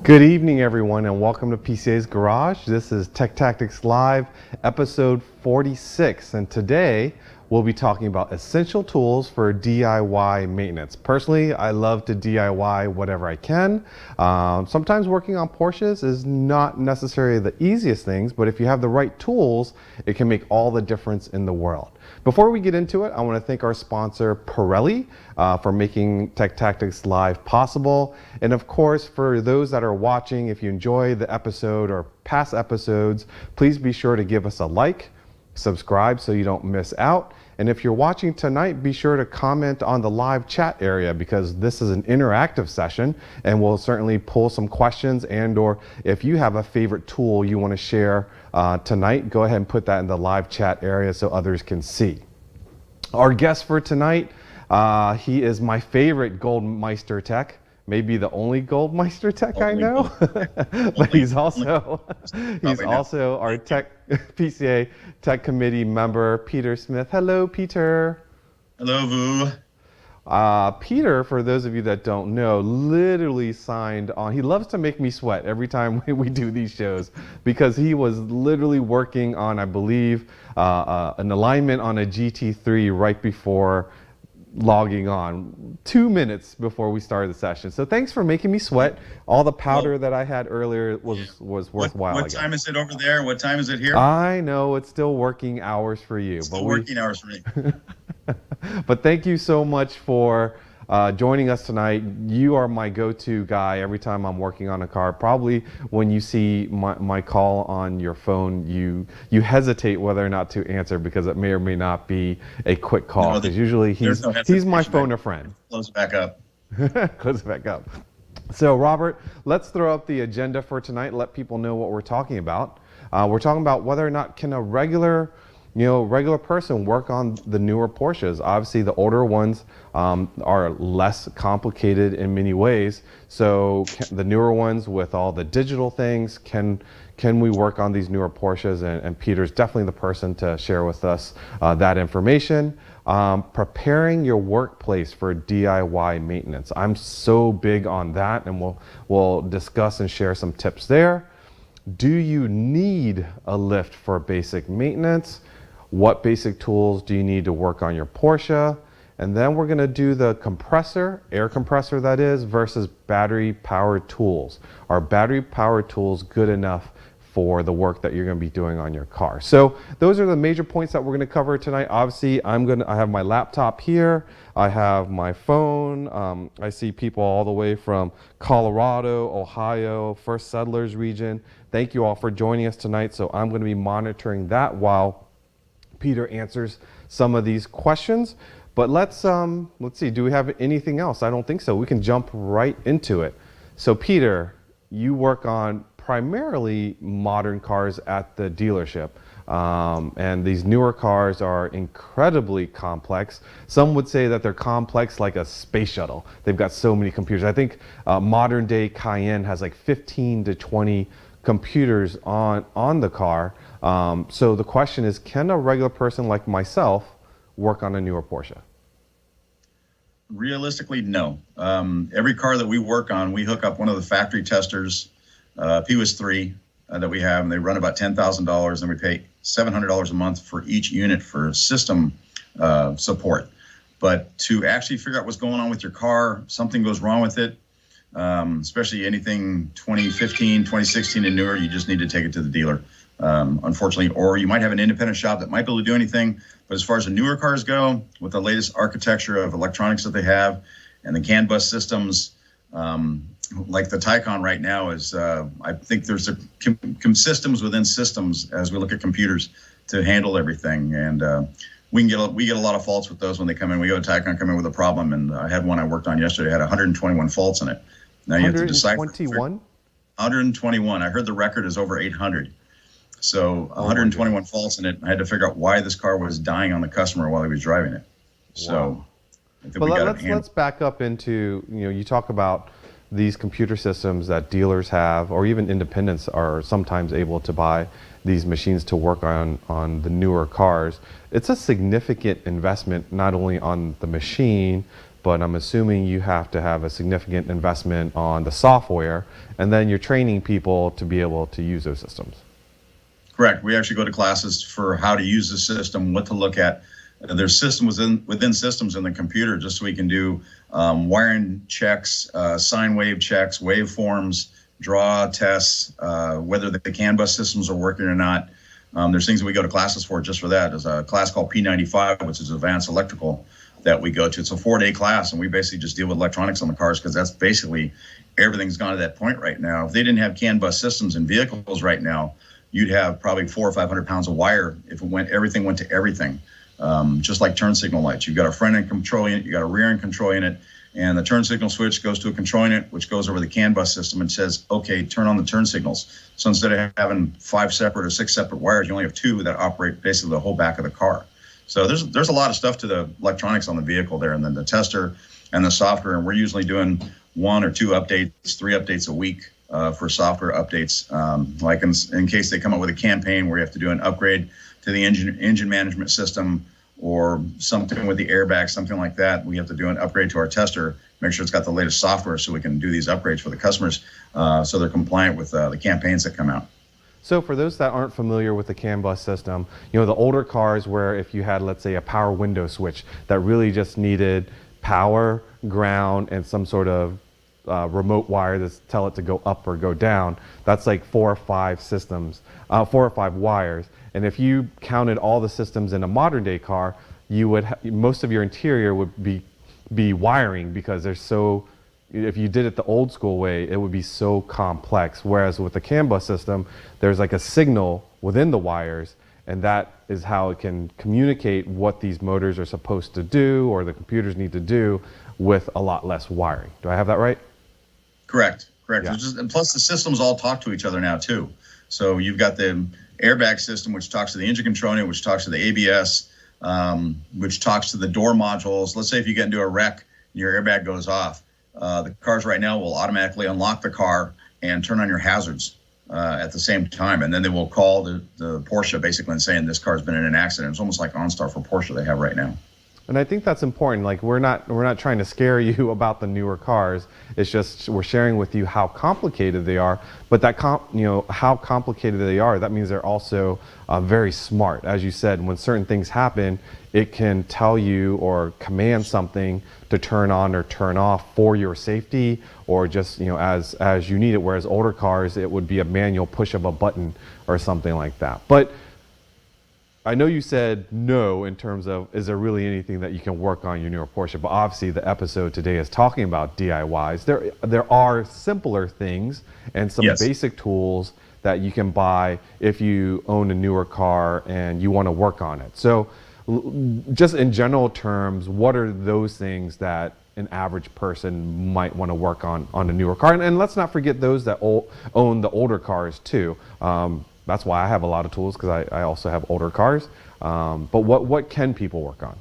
Good evening, everyone, and welcome to PCA's Garage. This is Tech Tactics Live, episode 46, and today we'll be talking about essential tools for DIY maintenance. Personally, I love to DIY whatever I can. Sometimes working on Porsches is not necessarily the easiest things, but if you have the right tools, it can make all the difference in the world. Before we get into it, I want to thank our sponsor, Pirelli, for making Tech Tactics Live possible. And of course, for those that are watching, if you enjoy the episode or past episodes, please be sure to give us a like, subscribe so you don't miss out. And if you're watching tonight, be sure to comment on the live chat area because this is an interactive session and we'll certainly pull some questions, and or if you have a favorite tool you want to share tonight, go ahead and put that in the live chat area so others can see. Our guest for tonight, he is my favorite Goldmeister tech. Maybe the only Goldmeister tech I know, but he's also our PCA Tech Committee member, Peter Smith. Hello, Peter. Hello, Vu. Peter, for those of you that don't know, literally signed on. He loves to make me sweat every time we do these shows because he was literally working on, I believe, an alignment on a GT3 right before logging on 2 minutes before we started the session. So thanks for making me sweat. All the powder that I had earlier was worthwhile. What time is it over there? What time is it here? I know it's still working hours for you. Still working hours for me. But thank you so much for joining us tonight. You are my go-to guy every time I'm working on a car. Probably when you see my call on your phone, you hesitate whether or not to answer because it may or may not be a quick call. Because usually he's my phone a friend. Close it back up. Close it back up. So Robert, let's throw up the agenda for tonight. Let people know what we're talking about. We're talking about whether or not can a regular person work on the newer Porsches. Obviously, the older ones are less complicated in many ways. So the newer ones with all the digital things, can we work on these newer Porsches? And Peter's definitely the person to share with us that information. Preparing your workplace for DIY maintenance. I'm so big on that, and we'll discuss and share some tips there. Do you need a lift for basic maintenance? What basic tools do you need to work on your Porsche? And then we're going to do the compressor, air compressor that is, versus battery powered tools. Are battery powered tools good enough for the work that you're going to be doing on your car? So those are the major points that we're going to cover tonight. Obviously, I have my laptop here. I have my phone. I see people all the way from Colorado, Ohio, First Settlers region. Thank you all for joining us tonight. So I'm going to be monitoring that while Peter answers some of these questions. But let's see, do we have anything else? I don't think so. We can jump right into it. So Peter, you work on primarily modern cars at the dealership. And these newer cars are incredibly complex. Some would say that they're complex like a space shuttle. They've got so many computers. I think modern day Cayenne has like 15 to 20 computers on the car. So the question is, can a regular person like myself work on a newer Porsche? Realistically, no. Every car that we work on, we hook up one of the factory testers, PWS3 that we have, and they run about $10,000, and we pay $700 a month for each unit for system support. But to actually figure out what's going on with your car, something goes wrong with it, especially anything 2015, 2016 and newer, you just need to take it to the dealer. Unfortunately, or you might have an independent shop that might be able to do anything. But as far as the newer cars go, with the latest architecture of electronics that they have and the CAN bus systems, like the Taycan right now is, I think there's systems within systems as we look at computers to handle everything. And we get a lot of faults with those when they come in. We go to Taycan, come in with a problem, and I had one I worked on yesterday, had 121 faults in it. Now you have to decipher. 121? 121. I heard the record is over 800. So 121 faults in it. I had to figure out why this car was dying on the customer while he was driving it. So I think let's back up into, you talk about these computer systems that dealers have, or even independents are sometimes able to buy these machines to work on the newer cars. It's a significant investment, not only on the machine, but I'm assuming you have to have a significant investment on the software, and then you're training people to be able to use those systems. Correct. We actually go to classes for how to use the system, what to look at. There's systems within systems in the computer, just so we can do wiring checks, sine wave checks, waveforms, draw tests, whether the CAN bus systems are working or not. There's things that we go to classes for just for that. There's a class called P95, which is advanced electrical, that we go to. It's a 4-day class, and we basically just deal with electronics on the cars, because that's basically everything's gone to that point right now. If they didn't have CAN bus systems in vehicles right now, you'd have probably 400 or 500 pounds of wire if everything went to everything. Just like turn signal lights. You've got a front end control unit, you got a rear end control unit, and the turn signal switch goes to a control unit, which goes over the CAN bus system and says, okay, turn on the turn signals. So instead of having 5 separate or 6 separate wires, you only have 2 that operate basically the whole back of the car. So there's a lot of stuff to the electronics on the vehicle there, and then the tester and the software. And we're usually doing 1 or 2 updates, 3 updates a week for software updates. Like in case they come up with a campaign where you have to do an upgrade to the engine management system, or something with the airbag, something like that, we have to do an upgrade to our tester, make sure it's got the latest software so we can do these upgrades for the customers, so they're compliant with the campaigns that come out. So for those that aren't familiar with the CAN bus system, you know, the older cars where if you had, let's say, a power window switch that really just needed power, ground, and some sort of remote wire to tell it to go up or go down, that's like 4 or 5 systems, 4 or 5 wires. And if you counted all the systems in a modern day car, you would most of your interior would be wiring, because they're so, if you did it the old school way, it would be so complex. Whereas with the CAN bus system, there's like a signal within the wires, and that is how it can communicate what these motors are supposed to do, or the computers need to do, with a lot less wiring. Do I have that right? Correct. Yeah. And plus the systems all talk to each other now too. So you've got the airbag system, which talks to the engine control unit, which talks to the ABS, which talks to the door modules. Let's say if you get into a wreck and your airbag goes off, the cars right now will automatically unlock the car and turn on your hazards at the same time. And then they will call the Porsche basically and saying this car's been in an accident. It's almost like OnStar for Porsche they have right now. And I think that's important. Like we're not trying to scare you about the newer cars. It's just we're sharing with you how complicated they are. But that how complicated they are, that means they're also very smart. As you said, when certain things happen, it can tell you or command something to turn on or turn off for your safety, or just as you need it. Whereas older cars, it would be a manual push of a button or something like that. But I know you said no in terms of, is there really anything that you can work on your newer Porsche? But obviously the episode today is talking about DIYs. There are simpler things and some basic tools that you can buy if you own a newer car and you want to work on it. So just in general terms, what are those things that an average person might want to work on a newer car? And let's not forget those that own the older cars too. That's why I have a lot of tools, because I also have older cars. But what can people work on?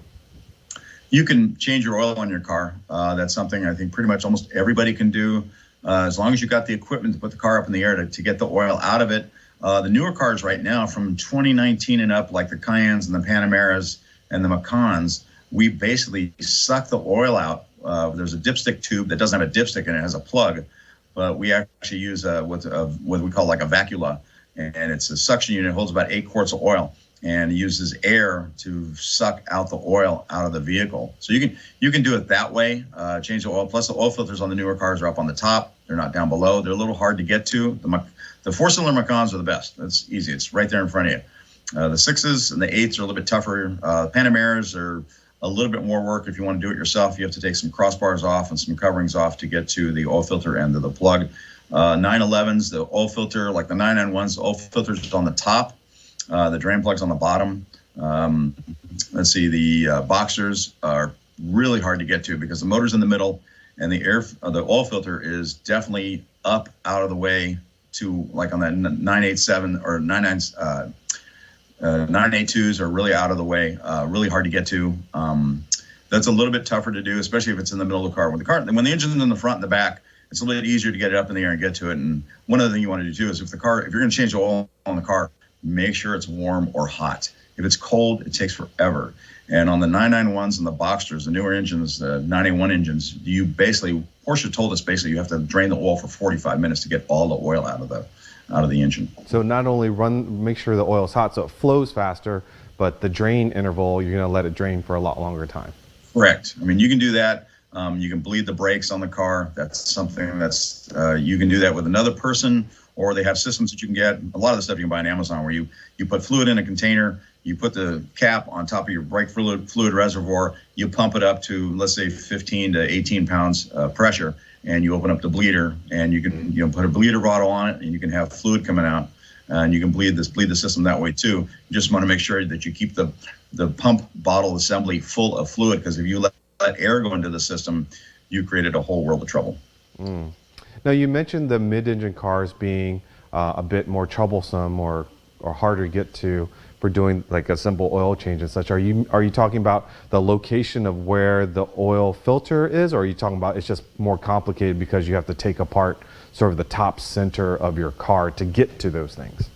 You can change your oil on your car. That's something I think pretty much almost everybody can do, as long as you've got the equipment to put the car up in the air to get the oil out of it. The newer cars right now from 2019 and up, like the Cayennes and the Panameras and the Macans, we basically suck the oil out. There's a dipstick tube that doesn't have a dipstick in it, it has a plug, but we actually use what we call like a vacula. And it's a suction unit, holds about 8 quarts of oil, and uses air to suck out the oil out of the vehicle. So you can do it that way, change the oil. Plus the oil filters on the newer cars are up on the top. They're not down below. They're a little hard to get to. The 4-cylinder Macans are the best. That's easy. It's right there in front of you. The 6s and the 8s are a little bit tougher. Panameras are a little bit more work. If you want to do it yourself, you have to take some crossbars off and some coverings off to get to the oil filter end of the plug. 911s, the oil filter, like the 991s, the oil filters is on the top, the drain plug's on the bottom. Let's see, the Boxers are really hard to get to because the motor's in the middle, and the oil filter is definitely up out of the way to, like on that 987 or 982s are really out of the way, really hard to get to. That's a little bit tougher to do, especially if it's in the middle of the car. When the engine's in the front and the back, it's a little bit easier to get it up in the air and get to it. And one other thing you want to do too is if you're going to change the oil on the car, make sure it's warm or hot. If it's cold, it takes forever. And on the 991s and the Boxsters, the newer engines, the 981 engines, Porsche told us basically you have to drain the oil for 45 minutes to get all the oil out of the engine. So not only make sure the oil's hot so it flows faster, but the drain interval, you're going to let it drain for a lot longer time. Correct. I mean, you can do that. You can bleed the brakes on the car. That's something that's, you can do that with another person, or they have systems that you can get. A lot of the stuff you can buy on Amazon where you put fluid in a container, you put the cap on top of your brake fluid reservoir, you pump it up to, let's say, 15 to 18 pounds pressure, and you open up the bleeder, and you can put a bleeder bottle on it, and you can have fluid coming out, and you can bleed the system that way too. You just want to make sure that you keep the pump bottle assembly full of fluid, because if you let air go into the system, you created a whole world of trouble. Now, you mentioned the mid-engine cars being a bit more troublesome or harder to get to for doing like a simple oil change and such. Are you talking about the location of where the oil filter is, or are you talking about it's just more complicated because you have to take apart sort of the top center of your car to get to those things?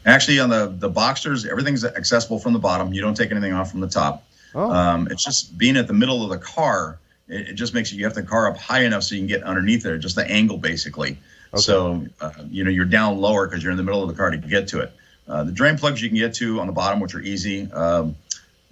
Actually, on the Boxsters, everything's accessible from the bottom. You don't take anything off from the top. It's just being at the middle of the car. It just makes you have the car up high enough so you can get underneath there, just the angle basically. Okay. So, you're down lower because you're in the middle of the car to get to it. The drain plugs you can get to on the bottom, which are easy. The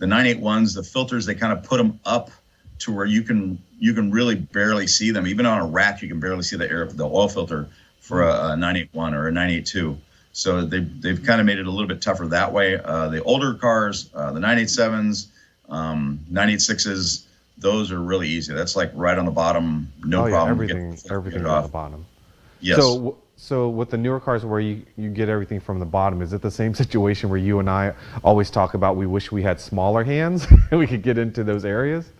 981s, the filters, they kind of put them up to where you can really barely see them. Even on a rack, you can barely see the oil filter for a 981 or a 982. So they've kind of made it a little bit tougher that way. The older cars, the 987s, 986s, those are really easy. That's like right on the bottom, no problem. Everything on the bottom. Yes. So with the newer cars where you get everything from the bottom, is it the same situation where you and I always talk about we wish we had smaller hands and we could get into those areas?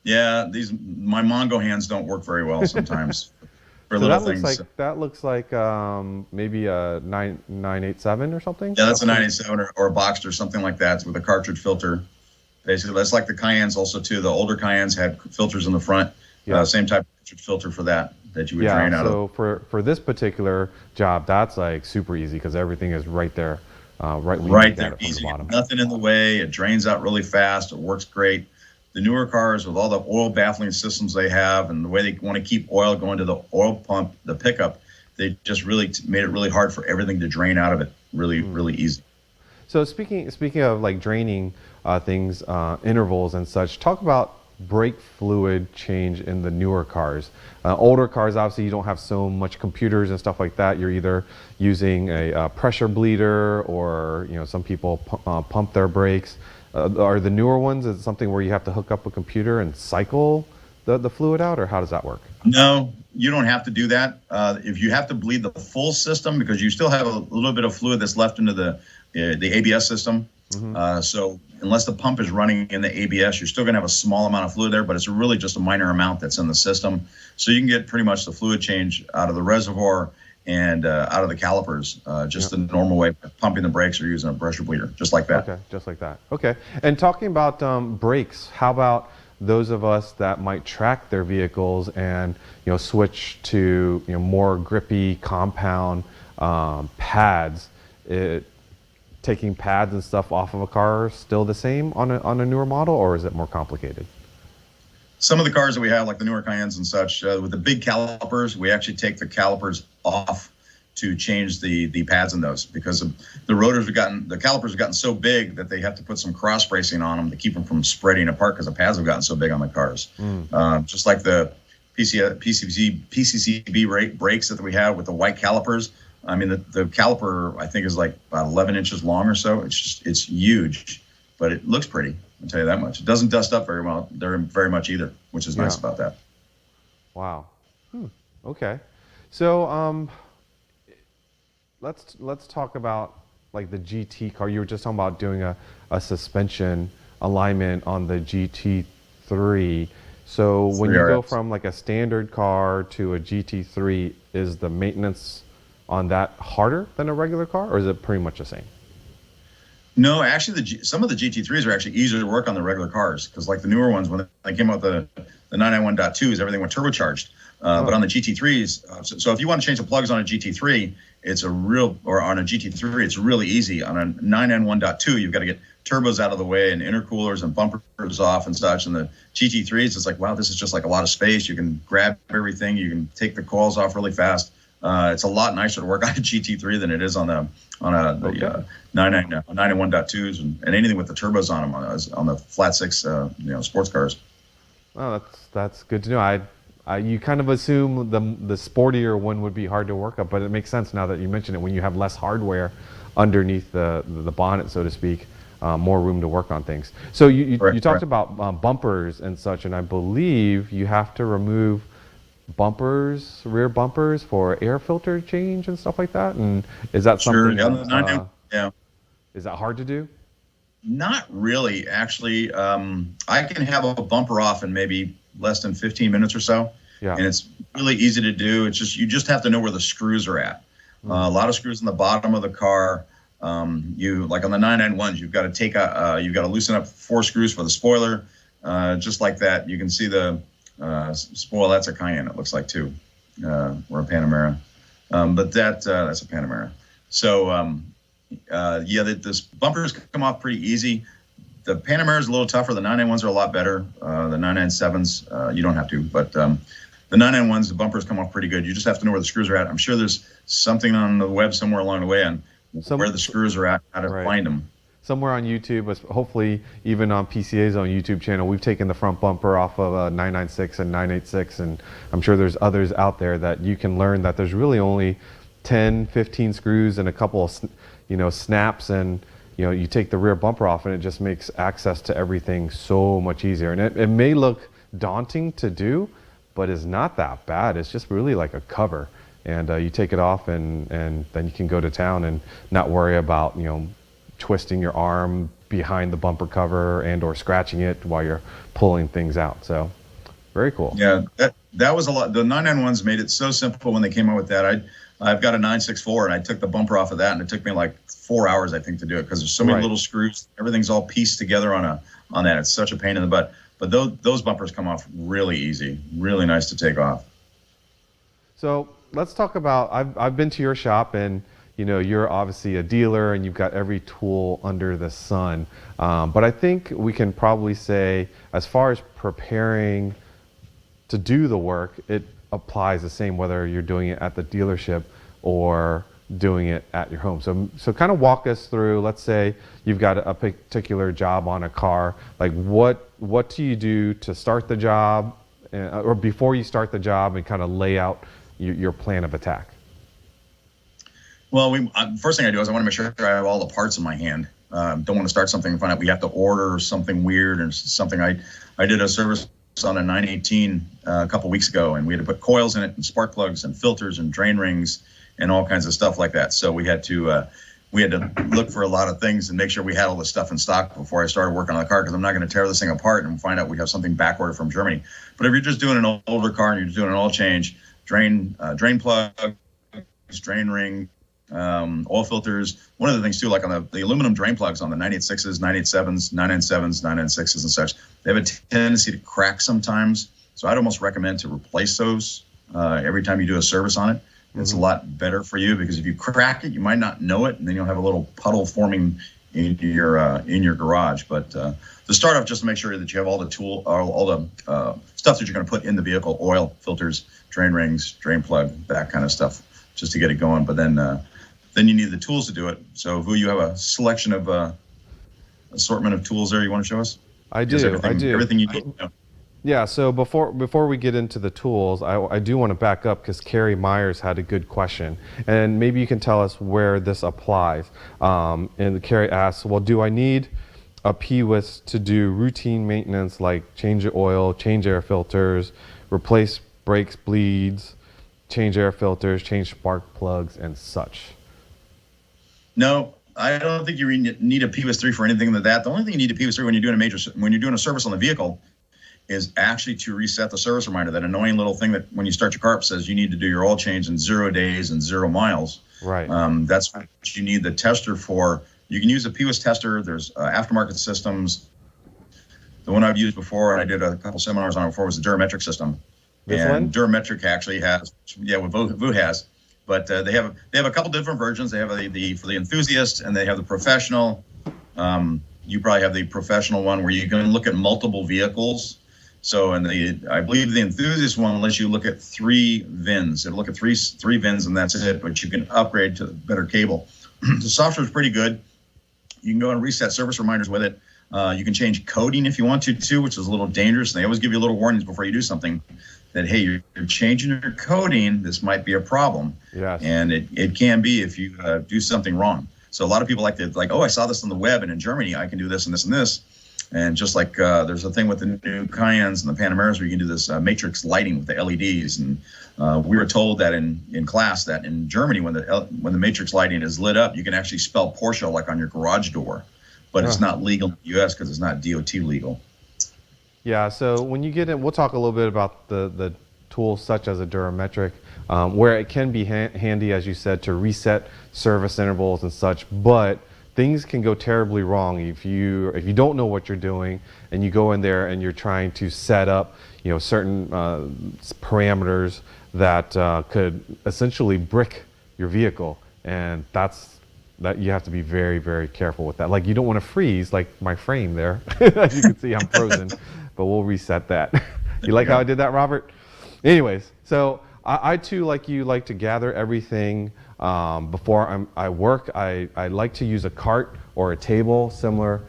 Yeah, my Mongo hands don't work very well sometimes. For so little that looks things. That looks like maybe a 987 or something? Yeah, that's a 987 or a Boxster, something like that, with a cartridge filter. Basically, that's like the Cayennes also too. The older Cayennes had filters in the front. Yeah. Same type of cartridge filter for that you would drain out of. So for this particular job, that's like super easy because everything is right there, right there, easy. The nothing in the way. It drains out really fast. It works great. The newer cars with all the oil baffling systems they have and the way they want to keep oil going to the oil pump, the pickup, they just really made it really hard for everything to drain out of it. Really easy. So speaking of like draining things, intervals and such, talk about brake fluid change in the newer cars. Older cars, obviously, you don't have so much computers and stuff like that. You're either using a pressure bleeder or some people pump their brakes. Are the newer ones, is it something where you have to hook up a computer and cycle the fluid out, or how does that work? No, you don't have to do that. If you have to bleed the full system, because you still have a little bit of fluid that's left into the ABS system. Mm-hmm. So unless the pump is running in the ABS, you're still going to have a small amount of fluid there, but it's really just a minor amount that's in the system. So you can get pretty much the fluid change out of the reservoir and out of the calipers, just the normal way, pumping the brakes or using a pressure bleeder, just like that. Okay, just like that. Okay. And talking about brakes, how about those of us that might track their vehicles and switch to more grippy compound pads? Taking pads and stuff off of a car still the same on a newer model, or is it more complicated? Some of the cars that we have, like the newer Cayennes and such, with the big calipers, we actually take the calipers off to change the pads in those, because the calipers have gotten so big that they have to put some cross bracing on them to keep them from spreading apart because the pads have gotten so big on the cars. Just like the PCCB brakes that we have with the white calipers. I mean, the caliper, I think, is like about 11 inches long or so. It's huge, but it looks pretty. I'll tell you that much. It doesn't dust up very much either, which is nice about that. Wow. Okay. So let's talk about like the GT car. You were just talking about doing a suspension alignment on the GT3. So when you go from like a standard car to a GT3, is the maintenance on that harder than a regular car, or is it pretty much the same? No, actually, some of the GT3s are actually easier to work on the regular cars, because like the newer ones, when they came out the the 991.2s, everything went turbocharged. But on the GT3s, so if you want to change the plugs on a GT3, on a GT3, it's really easy. On a 991.2, you've got to get turbos out of the way and intercoolers and bumpers off and such. And the GT3s, it's like, wow, this is just like a lot of space. You can grab everything. You can take the coils off really fast. It's a lot nicer to work on a GT3 than it is on the 991.2s and anything with the turbos on them on the flat six sports cars. Oh, that's good to know. You kind of assume the sportier one would be hard to work up, but it makes sense now that you mention it. When you have less hardware underneath the bonnet, so to speak, more room to work on things. So you talked about bumpers and such, and I believe you have to remove rear bumpers for air filter change and stuff like that. And is that something? Yeah. Is that hard to do? Not really, actually. I can have a bumper off in maybe less than 15 minutes or so. Yeah. And it's really easy to do. You just have to know where the screws are at. A lot of screws in the bottom of the car. Like on the 991s, you've got to loosen up 4 screws for the spoiler. Just like that, you can see the spoil. That's a Cayenne, it looks like, too, or a Panamera. But that's a Panamera. So the bumpers come off pretty easy. The Panamera is a little tougher. The 991s are a lot better. The 997s, you don't have to, but the 991s, the bumpers come off pretty good. You just have to know where the screws are at. I'm sure there's something on the web somewhere along the way on where the screws are at, how to find them. Somewhere on YouTube, hopefully even on PCA's own YouTube channel, we've taken the front bumper off of a 996 and 986, and I'm sure there's others out there that you can learn that there's really only 10, 15 screws and a couple of snaps, and you take the rear bumper off and it just makes access to everything so much easier. And it may look daunting to do, but it's not that bad. It's just really like a cover, and you take it off and then you can go to town and not worry about twisting your arm behind the bumper cover and or scratching it while you're pulling things out. So very cool. Yeah, that was a lot. The 991s made it so simple when they came out with that. I've got a 964 and I took the bumper off of that, and it took me like 4 hours, I think, to do it because there's so many little screws. Everything's all pieced together on that. It's such a pain in the butt. But those bumpers come off really easy, really nice to take off. So let's talk about, I've been to your shop, and you're obviously a dealer and you've got every tool under the sun. But I think we can probably say, as far as preparing to do the work, it applies the same whether you're doing it at the dealership or doing it at your home. So kind of walk us through, let's say you've got a particular job on a car. Like what do you do to start the job or before you start the job, and kind of lay out your plan of attack? Well, first thing I do is I want to make sure I have all the parts in my hand. Don't want to start something and find out we have to order something weird or something. I did a service on a 918 a couple weeks ago, and we had to put coils in it and spark plugs and filters and drain rings and all kinds of stuff like that. So we had to look for a lot of things and make sure we had all the stuff in stock before I started working on the car, because I'm not going to tear this thing apart and find out we have something back ordered from Germany. But if you're just doing an older car and you're doing an oil change, drain plugs, drain ring, oil filters. One of the things too, like on the aluminum drain plugs on the 986s, 987s, 997s, 996s and such, they have a tendency to crack sometimes. So I'd almost recommend to replace those every time you do a service on it. It's a lot better for you, because if you crack it, you might not know it, and then you'll have a little puddle forming in your garage. But to start off, just to make sure that you have all the stuff that you're going to put in the vehicle: oil, filters, drain rings, drain plug, that kind of stuff, just to get it going. But then you need the tools to do it. So, Vu, you have a selection of assortment of tools there you want to show us? I do. Everything you need to know. Yeah, so before we get into the tools, I do want to back up, because Carrie Myers had a good question, and maybe you can tell us where this applies. And Carrie asks, well, do I need a PWIS to do routine maintenance like change the oil, change air filters, replace brakes, bleeds, change air filters, change spark plugs, and such? No, I don't think you need a PWIS 3 for anything like that. The only thing you need a PWIS 3 when you're doing a service on the vehicle is actually to reset the service reminder, that annoying little thing that when you start your car up says you need to do your oil change in 0 days and 0 miles. Right. That's what you need the tester for. You can use a PWIS tester. There's aftermarket systems The one I've used before, and I did a couple seminars on it before, was the Durametric system. This and one? Durametric actually has, yeah, what Vu has, but they have a couple different versions. They have the for the enthusiast, and they have the professional. You probably have the professional one where you can look at multiple vehicles. So, and I believe the enthusiast one lets you look at 3 VINs. It'll look at three VINs, and that's it. But you can upgrade to better cable. The software is pretty good. You can go and reset service reminders with it. You can change coding if you want to too, which is a little dangerous. And they always give you little warnings before you do something that, hey, you're changing your coding. This might be a problem. Yes. And it can be if you do something wrong. So a lot of people like, oh, I saw this on the web, and in Germany I can do this and this and this. And just like there's a thing with the new Cayennes and the Panameras where you can do this matrix lighting with the LEDs. And we were told that in class that in Germany, when the matrix lighting is lit up, you can actually spell Porsche like on your garage door. But it's not legal in the U.S. because it's not DOT legal. Yeah, so when you get in, we'll talk a little bit about the tools such as a Durametric, where it can be handy, as you said, to reset service intervals and such, but things can go terribly wrong if you don't know what you're doing and you go in there and you're trying to set up, certain parameters that could essentially brick your vehicle, and that you have to be very, very careful with that. Like, you don't want to freeze like my frame there. As you can see, I'm frozen, but we'll reset that. You like how I did that, Robert? Anyways, so I too, like you, like to gather everything before I work. I like to use a cart or a table similar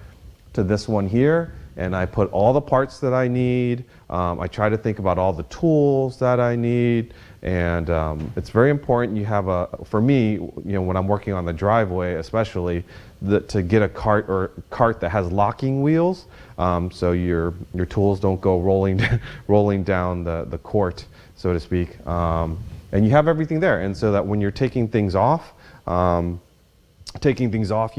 to this one here, and I put all the parts that I need. I try to think about all the tools that I need, and it's very important you have for me, when I'm working on the driveway especially, to get a cart that has locking wheels, so your tools don't go rolling down the court, so to speak, and you have everything there, and so that when you're taking things off, you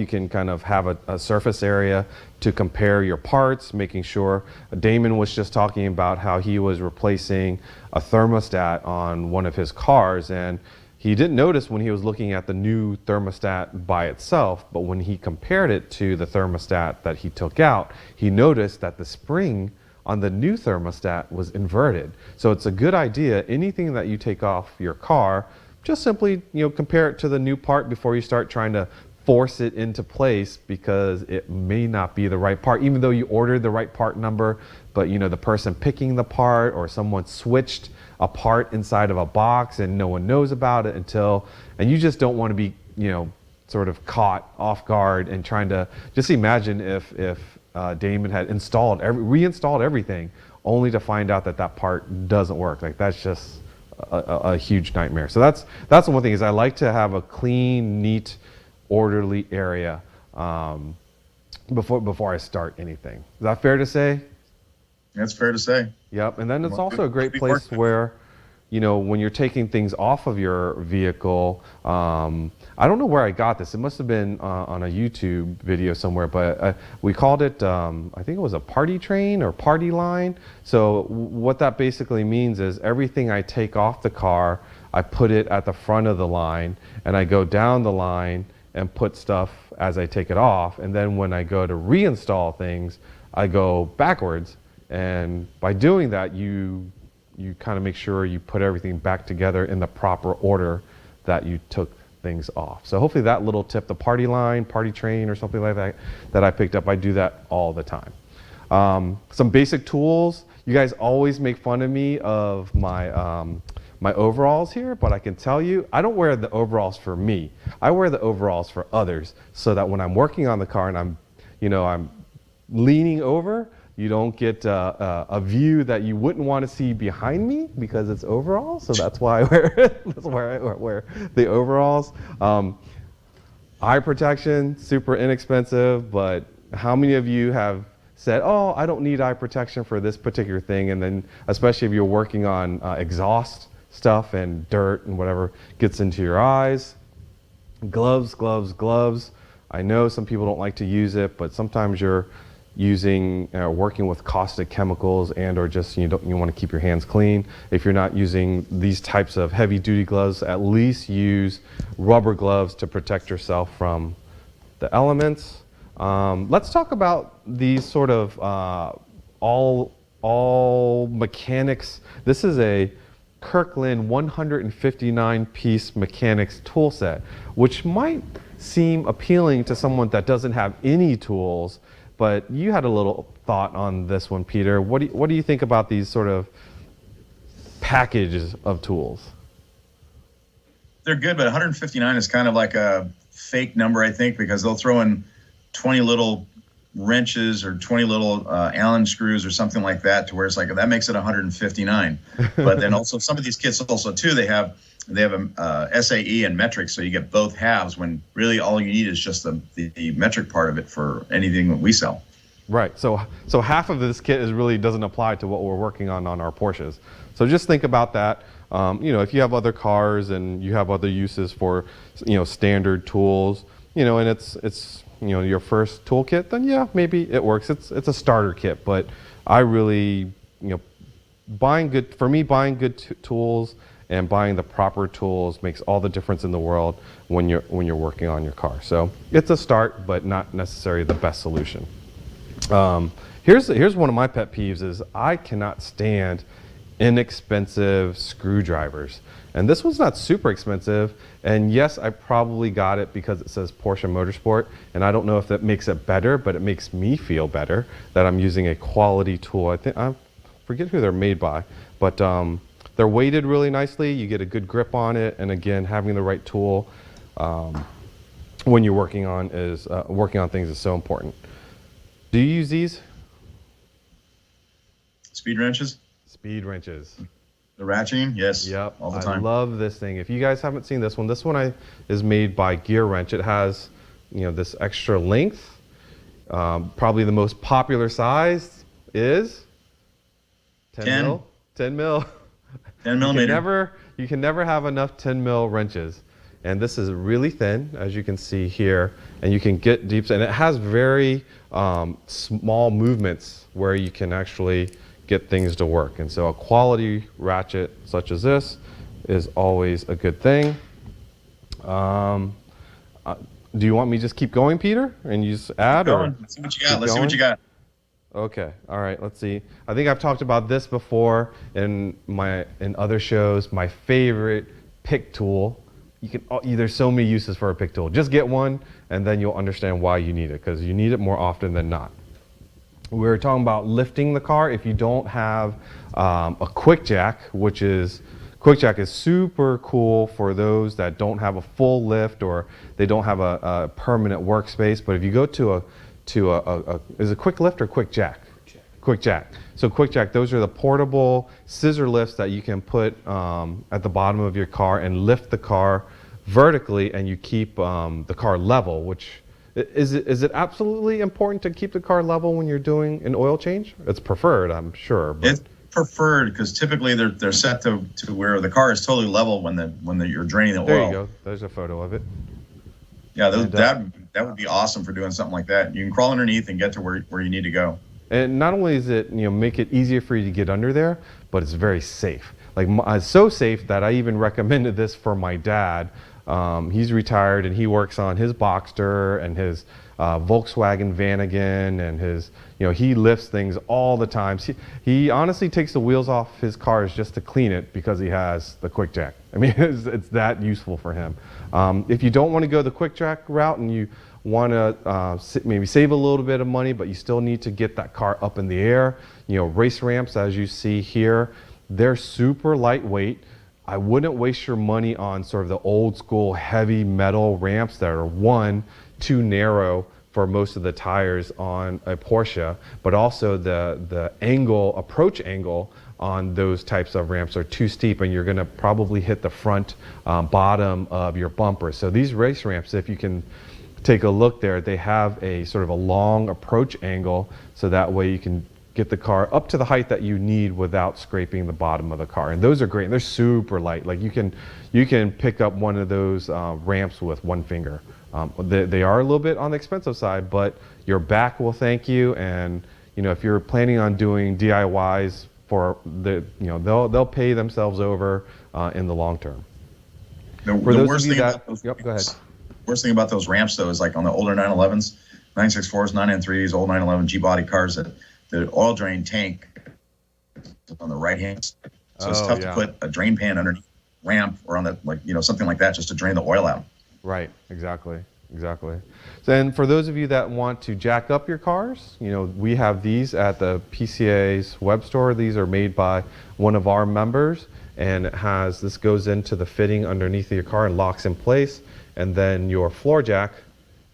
can kind of have a surface area to compare your parts, making sure. Damon was just talking about how he was replacing a thermostat on one of his cars, and he didn't notice when he was looking at the new thermostat by itself, but when he compared it to the thermostat that he took out, he noticed that the spring on the new thermostat was inverted. So it's a good idea, anything that you take off your car, just simply compare it to the new part before you start trying to force it into place, because it may not be the right part, even though you ordered the right part number, but the person picking the part, or someone switched a part inside of a box and no one knows about it and you just don't want to be sort of caught off guard and trying to, just imagine if Damon had reinstalled everything only to find out that part doesn't work. Like, that's just a huge nightmare. So that's the one thing, is I like to have a clean, neat, orderly area before I start anything. Is that fair to say? That's fair to say. Yep. And then it's also a great place where, when you're taking things off of your vehicle, I don't know where I got this. It must have been on a YouTube video somewhere, but we called it, I think it was a party train or party line. So what that basically means is everything I take off the car, I put it at the front of the line, and I go down the line and put stuff as I take it off. And then when I go to reinstall things, I go backwards. And by doing that, you kind of make sure you put everything back together in the proper order that you took things off. So hopefully that little tip, the party line, party train, or something like that I picked up, I do that all the time. Some basic tools. You guys always make fun of me of my overalls here, but I can tell you, I don't wear the overalls for me. I wear the overalls for others, so that when I'm working on the car and I'm leaning over, you don't get a view that you wouldn't want to see behind me, because it's overalls. So that's why I wear it. That's why I wear the overalls. Eye protection, super inexpensive, but how many of you have said, oh, I don't need eye protection for this particular thing, and then especially if you're working on exhaust stuff and dirt and whatever gets into your eyes. Gloves. I know some people don't like to use it, but sometimes you're working with caustic chemicals, and or just you want to keep your hands clean. If you're not using these types of heavy duty gloves, at least use rubber gloves to protect yourself from the elements. Let's talk about these sort of all mechanics. This is a Kirkland 159-piece mechanics tool set, which might seem appealing to someone that doesn't have any tools. But you had a little thought on this one, Peter. What do you think about these sort of packages of tools? They're good, but 159 is kind of like a fake number, I think, because they'll throw in 20 little wrenches or 20 little Allen screws or something like that, to where it's like that makes it 159. But then also some of these kits also too, they have a SAE and metric, so you get both halves when really all you need is just the metric part of it for anything that we sell. Right. So half of this kit really doesn't apply to what we're working on our Porsches. So just think about that. If you have other cars and you have other uses for, standard tools, and it's your first toolkit, then yeah, maybe it works. It's a starter kit, but I really, buying good tools and buying the proper tools makes all the difference in the world when you're working on your car. So it's a start, but not necessarily the best solution. Here's one of my pet peeves is I cannot stand inexpensive screwdrivers. And this one's not super expensive. And yes, I probably got it because it says Porsche Motorsport. And I don't know if that makes it better, but it makes me feel better that I'm using a quality tool. I forget who they're made by, but they're weighted really nicely. You get a good grip on it. And again, having the right tool when you're working on things is so important. Do you use these? Speed wrenches? Speed wrenches. The ratcheting? Yes. Yep. All the time. I love this thing. If you guys haven't seen this one is made by Gear Wrench. It has, this extra length. Probably the most popular size is 10 mil. 10 mil. 10 millimeter. You can never have enough 10 mil wrenches. And this is really thin, as you can see here, and you can get deep, and it has very small movements where you can actually get things to work. And so a quality ratchet such as this is always a good thing. Do you want me to just keep going, Peter, and you just add? Let's see what you got. See what you got. Okay. All right. Let's see. I think I've talked about this before in other shows. My favorite pick tool. There's so many uses for a pick tool. Just get one, and then you'll understand why you need it, because you need it more often than not. We're talking about lifting the car. If you don't have a Quickjack, Quickjack is super cool for those that don't have a full lift or they don't have a permanent workspace. But if you go to is it Quick Lift or Quickjack? Quickjack. So Quickjack, those are the portable scissor lifts that you can put at the bottom of your car and lift the car vertically, and you keep the car level. Which is it absolutely important to keep the car level when you're doing an oil change? It's preferred, I'm sure. But. It's preferred because typically they're set to where the car is totally level when you're draining the oil. There you go. There's a photo of it. Yeah, that would be awesome for doing something like that. You can crawl underneath and get to where you need to go. And not only is it make it easier for you to get under there, but it's very safe. Like it's so safe that I even recommended this for my dad. He's retired and he works on his Boxster and his Volkswagen Vanagon and his he lifts things all the time. He honestly takes the wheels off his cars just to clean it because he has the Quickjack. I mean, it's that useful for him. If you don't want to go the Quickjack route and you want to maybe save a little bit of money, but you still need to get that car up in the air, race ramps, as you see here, they're super lightweight. I wouldn't waste your money on sort of the old school heavy metal ramps that are too narrow for most of the tires on a Porsche, but also the approach angle on those types of ramps are too steep, and you're going to probably hit the front bottom of your bumper. So these race ramps, if you can take a look there, they have a sort of a long approach angle, so that way you can get the car up to the height that you need without scraping the bottom of the car. And those are great. They're super light. Like you can pick up one of those ramps with one finger. They are a little bit on the expensive side, but your back will thank you. And if you're planning on doing DIYs they'll pay themselves over in the long term. The worst thing about those, go ahead. Worst thing about those ramps though is like on the older 911s, 964s, 993s, old 911 G body cars that the oil drain tank on the right hand side. So it's tough to put a drain pan underneath the ramp or on the, like, you know, something like that just to drain the oil out. Right, exactly. Then for those of you that want to jack up your cars, you know, we have these at the PCA's web store. These are made by one of our members, and this goes into the fitting underneath of your car and locks in place, and then your floor jack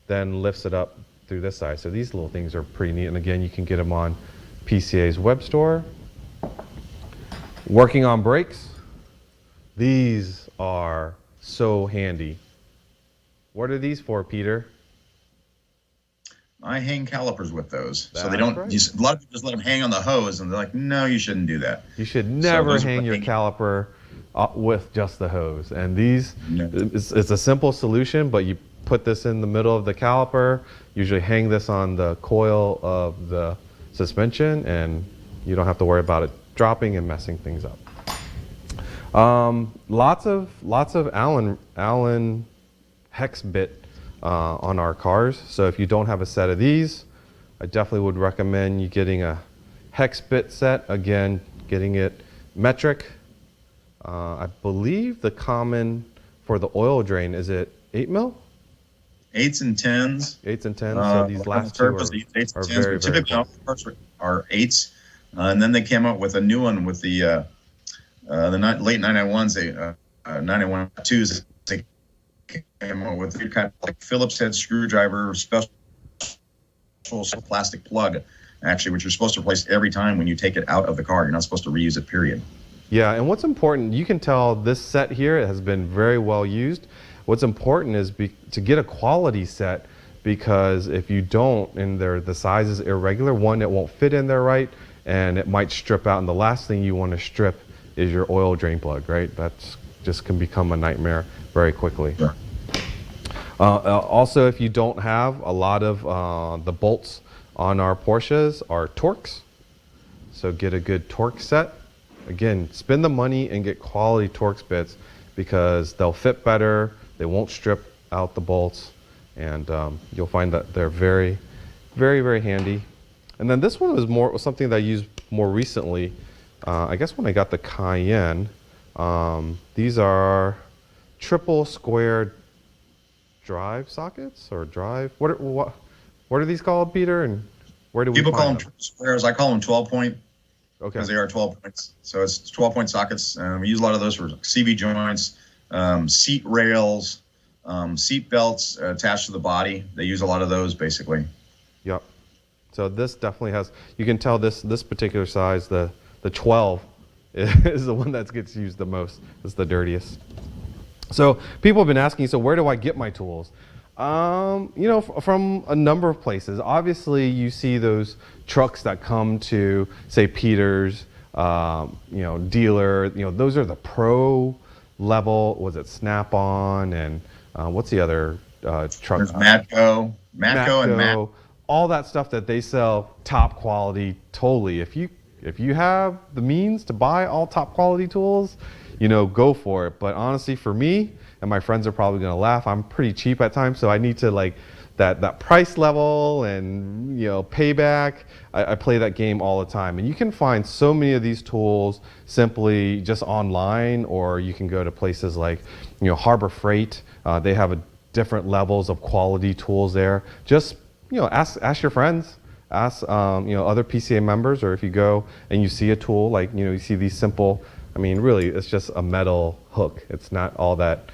then lifts it up through this side. So these little things are pretty neat, and again, you can get them on PCA's web store. Working on brakes, these are so handy. What are these for, Peter? I hang calipers with those. That's so they don't, right. a lot of people just let them hang on the hose, and they're like, no, you shouldn't do that. You should never hang your caliper with just the hose. And these, it's a simple solution, but you put this in the middle of the caliper, usually hang this on the coil of the suspension, and you don't have to worry about it dropping and messing things up. Lots of Allen hex bit on our cars. So if you don't have a set of these, I definitely would recommend you getting a hex bit set. Again, getting it metric. I believe the common for the oil drain, is it 8 mil? 8s and 10s. 8s and 10s. So these last two are very, very cool. Typically are 8s. And then they came out with a new one with the late 991s, 912s. They came out with kind of like Phillips head screwdriver, special plastic plug, actually, which you're supposed to replace every time when you take it out of the car. You're not supposed to reuse it, period. Yeah, and what's important, you can tell this set here has been very well used. What's important is to get a quality set, because if you don't, and the size is irregular, one, it won't fit in there right, and it might strip out, and the last thing you want to strip is your oil drain plug, right? That's just can become a nightmare very quickly. Sure. Also, if you don't have a lot of the bolts on our Porsches are Torx, so get a good Torx set. Again, spend the money and get quality Torx bits, because they'll fit better, they won't strip out the bolts, and you'll find that they're very, very, very handy. And then this one was something that I used more recently. I guess when I got the Cayenne. These are triple square drive sockets or drive. What are these called, Peter? And where do we People find call them them? triple squares. I call them 12-point. Okay. Because they are 12 points. So it's 12-point sockets. We use a lot of those for CV joints, seat rails, seat belts attached to the body. They use a lot of those, basically. Yep. So this definitely has, you can tell this particular size, the 12 is the one that gets used the most. It's the dirtiest. So people have been asking, so where do I get my tools? You know, from a number of places. Obviously, you see those trucks that come to, say, Peter's, you know, dealer. You know, those are the pro level. Was it Snap-on, and what's the other truck? There's Matco and Matt. All that stuff that they sell, top quality. Totally. If you have the means to buy all top quality tools, you know, go for it. But honestly, for me, and my friends are probably going to laugh, I'm pretty cheap at times, so I need to like that price level and, you know, payback. I play that game all the time, and you can find so many of these tools simply just online, or you can go to places like, you know, Harbor Freight. They have different levels of quality tools there. Just, you know, ask your friends, ask you know, other PCA members, or if you go and you see a tool, like, you know, you see these simple, I mean, really, it's just a metal hook. It's not all that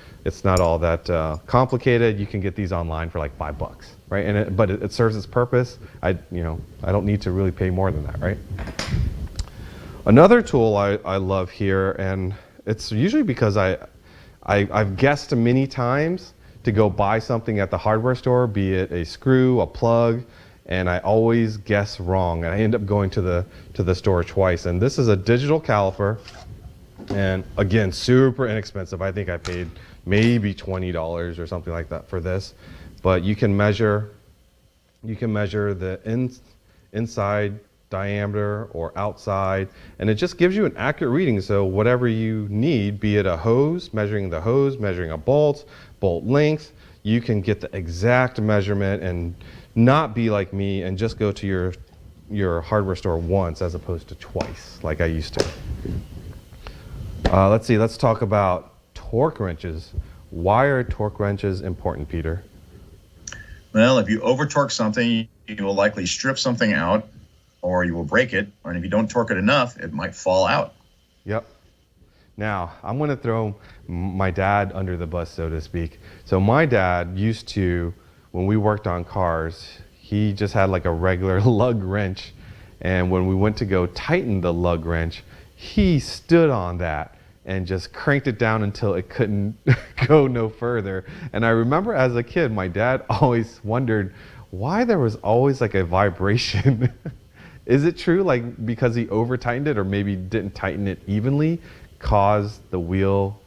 complicated. You can get these online for like $5, right? But it serves its purpose. I don't need to really pay more than that, right? Another tool I love here, and it's usually because I've guessed many times to go buy something at the hardware store, be it a screw, a plug, and I always guess wrong, and I end up going to the store twice. And this is a digital caliper, and again, super inexpensive. I think I paid maybe $20 or something like that for this, but you can measure the inside diameter or outside, and it just gives you an accurate reading. So whatever you need, be it a hose, measuring a bolt length, you can get the exact measurement and not be like me and just go to your your hardware store once as opposed to twice like I used to. Let's see, let's talk about torque wrenches. Why are torque wrenches important, Peter? Well, if you over torque something, you will likely strip something out, or you will break it. And if you don't torque it enough, it might fall out. Yep. Now, I'm going to throw my dad under the bus, so to speak. So my dad used to, when we worked on cars, he just had like a regular lug wrench. And when we went to go tighten the lug wrench, he stood on that and just cranked it down until it couldn't go no further. And I remember as a kid, my dad always wondered why there was always like a vibration. Is it true, like because he over tightened it or maybe didn't tighten it evenly, caused the wheel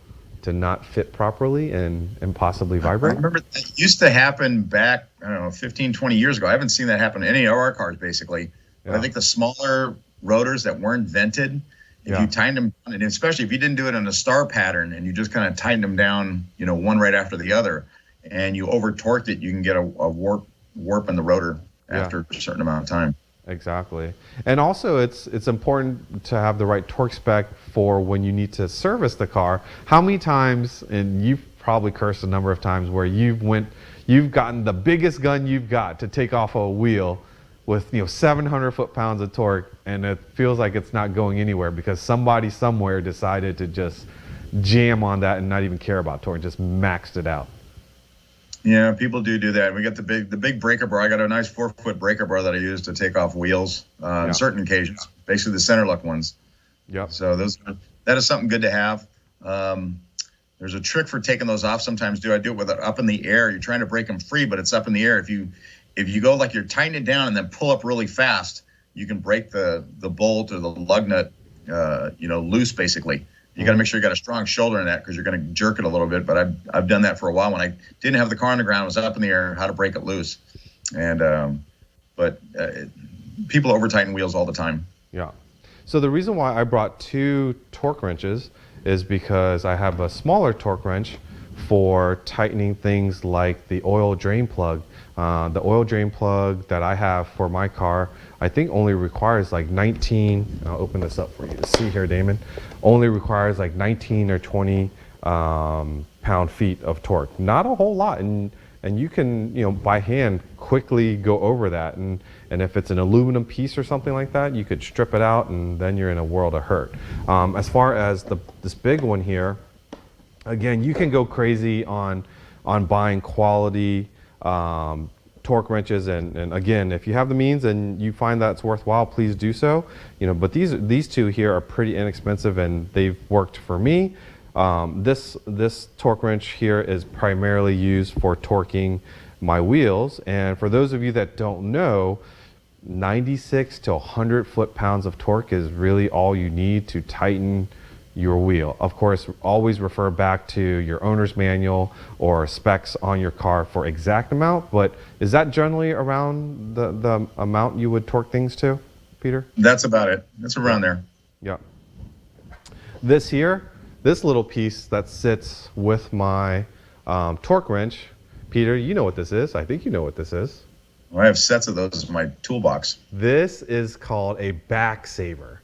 to not fit properly and possibly vibrate? I remember that used to happen back, I don't know, 15, 20 years ago. I haven't seen that happen in any of our cars, basically. But I think the smaller rotors that weren't vented, if you tightened them, and especially if you didn't do it in a star pattern and you just kind of tightened them down, one right after the other, and you over torqued it, you can get a warp in the rotor after a certain amount of time. Exactly. And also it's important to have the right torque spec for when you need to service the car. How many times, and you've probably cursed a number of times, where you've gotten the biggest gun you've got to take off a wheel with 700 foot-pounds of torque, and it feels like it's not going anywhere because somebody somewhere decided to just jam on that and not even care about torque, just maxed it out. Yeah, people do that. We got the big breaker bar. I got a nice 4-foot breaker bar that I use to take off wheels on certain occasions, basically the center lock ones. Yep. So that is something good to have. There's a trick for taking those off sometimes. I do it with it up in the air. You're trying to break them free, but it's up in the air. If you go like you're tightening it down and then pull up really fast, you can break the bolt or the lug nut, loose basically. You got to make sure you got a strong shoulder in that because you're going to jerk it a little bit. But I've done that for a while when I didn't have the car on the ground, it was up in the air, how to break it loose. And people over tighten wheels all the time. Yeah. So the reason why I brought 2 torque wrenches is because I have a smaller torque wrench for tightening things like the oil drain plug. The oil drain plug that I have for my car, I think only requires like 19, I'll open this up for you to see here, Damon, only requires like 19 or 20 pound-feet of torque. Not a whole lot, and you can, by hand quickly go over that, and if it's an aluminum piece or something like that, you could strip it out and then you're in a world of hurt. As far as this big one here, again, you can go crazy on buying quality torque wrenches, and again, if you have the means and you find that's worthwhile, please do so. But these 2 here are pretty inexpensive and they've worked for me. This torque wrench here is primarily used for torquing my wheels, and for those of you that don't know, 96 to 100 foot-pounds of torque is really all you need to tighten your wheel. Of course, always refer back to your owner's manual or specs on your car for exact amount, but is that generally around the amount you would torque things to, Peter? That's about it. That's around there. Yeah. This little piece that sits with my torque wrench, Peter, you know what this is. I think you know what this is. Well, I have sets of those in my toolbox. This is called a back saver.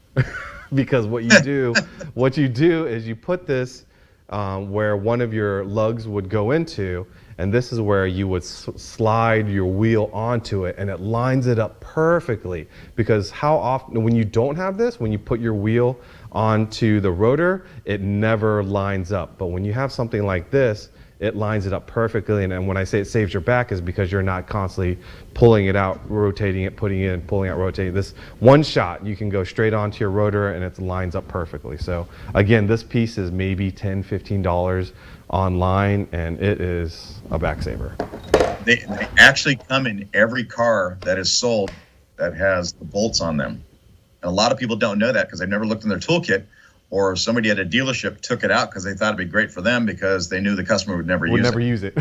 Because what you do is you put this where one of your lugs would go into, and this is where you would slide your wheel onto it, and it lines it up perfectly. Because how often, when you don't have this, when you put your wheel onto the rotor, it never lines up. But when you have something like this, it lines it up perfectly. And when I say it saves your back is because you're not constantly pulling it out, rotating it, putting it in, pulling out, rotating. This one shot, you can go straight onto your rotor and it lines up perfectly. So again, this piece is maybe $10, $15 online, and it is a back saver. They actually come in every car that is sold that has the bolts on them. And a lot of people don't know that because they've never looked in their toolkit, or somebody at a dealership took it out because they thought it'd be great for them because they knew the customer would never use it.